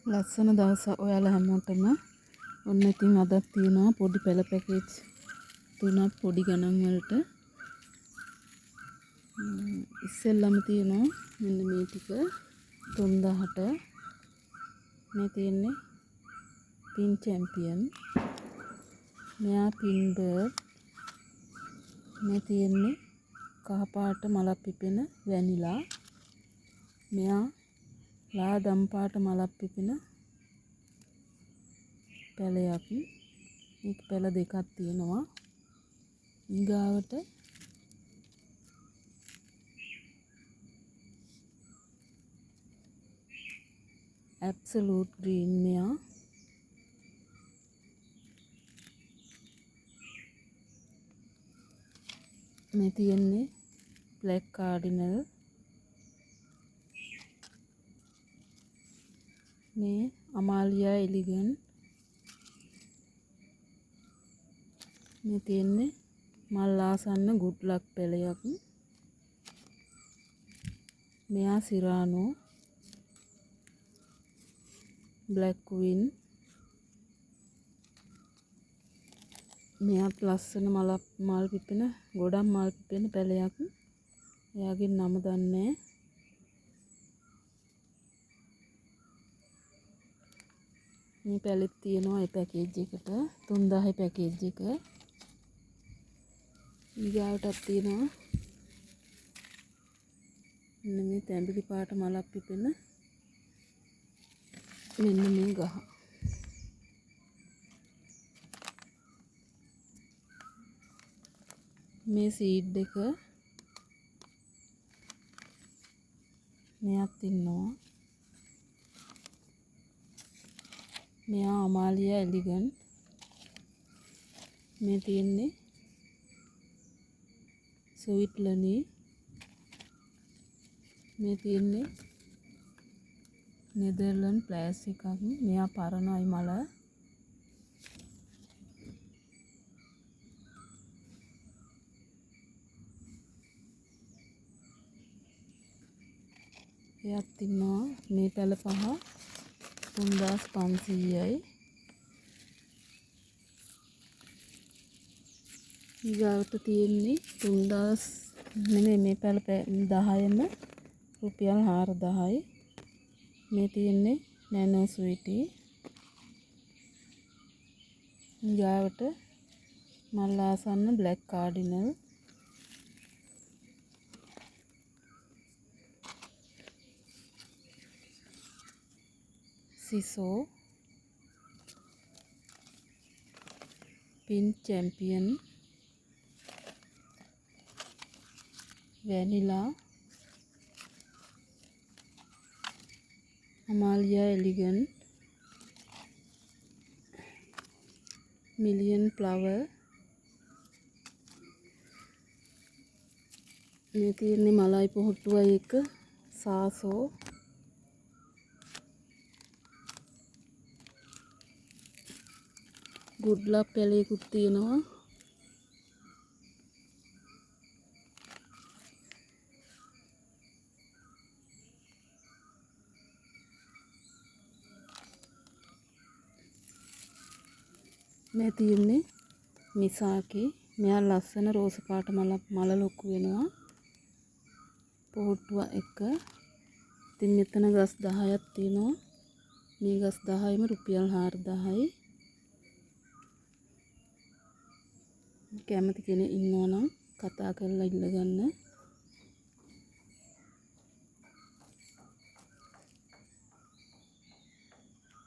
ලස්සන දවසක් ඔයාලා හැමෝටම. ඔන්න ඉතින් අදත් තියෙනවා පොඩි පැල පැකේජ් තුනක් පොඩි ගණන් වලට. ඉස්සෙල්ලම තියෙනවා මෙන්න මේ ටික 3000ට. මේ තියෙන්නේ පින් චැම්පියන්. මෙයා පින් බර්ඩ්. මේ තියෙන්නේ කහපාට මලක් පිපෙන වැනිලා. මෙයා ලා දම්පාට මලක් පිපෙන පැලයක්. මේක පැල දෙකක් තියෙනවා. ඊගාවට ඇබ්සලූට් ග්‍රීන් මෙයා. මේ තියෙන්නේ බ්ලැක් කාඩිනල්. මේ අමාලියා එලිගන්ට්. මේ තියෙන්නේ මල් ආසන්න ගුඩ් ලක් පැලයක්. මෙයා සිරානෝ බ්ලැක් ක්වීන්. මෙයාත් ලස්සන මල් පිපෙන ගොඩක් මල් පිපෙන පැලයක්. එයාගේ නම දන්නේ. මේ පැලෙත් තියෙනවා ඒ පැකේජ් එකට 3000 පැකේජ් එක. ඊගාටත් තියෙනවා මෙන්න මේ තැඹිලි පාට මලක් පිපෙන මෙන්න මේ ගහ. මේ සීඩ් එක මෙයාත් ඉන්නවා. මෙයා අමාලියා එලිගන්ට්. මේ තියෙන්නේ ස්විට්ලනි. මේ තියෙන්නේ නෙදර්ලන්ඩ් ප්ලෑස් එකක්. මෙයා පරණයි මල. එයාත් ඉන්නවා. මේ පැල පහ 3500යි. ඊගාවට තියෙන්නේ 3000 නෙමෙයි මේ පැල 10ම රුපියල් 4000යි. මේ තියෙන්නේ නැනෝ ස්වීටි. ඊගාවට මල් ආසන්න බ්ලැක් කාඩිනල්. සිසෝ පින් champion vanilla Amalia elegant million flower. මේ තියෙන්නේ මලයි පොහොට්ටුවයි එක සාසෝ. ගුඩ් ලක් පැලයකුත් තියෙනවා. මේ තියෙන්නේ මිසාකි. මෙයා ලස්සන රෝස පාට මල ලොකු වෙනවා පොහොට්ටුව එක. ඉතින් මෙතන ගස් 10ක් තියෙනවා. මේ ගස් 10ම රුපියල් 4000යි. කැමති කෙනෙක් ඉන්නවා නම් කතා කරලා ඉල්ල ගන්න.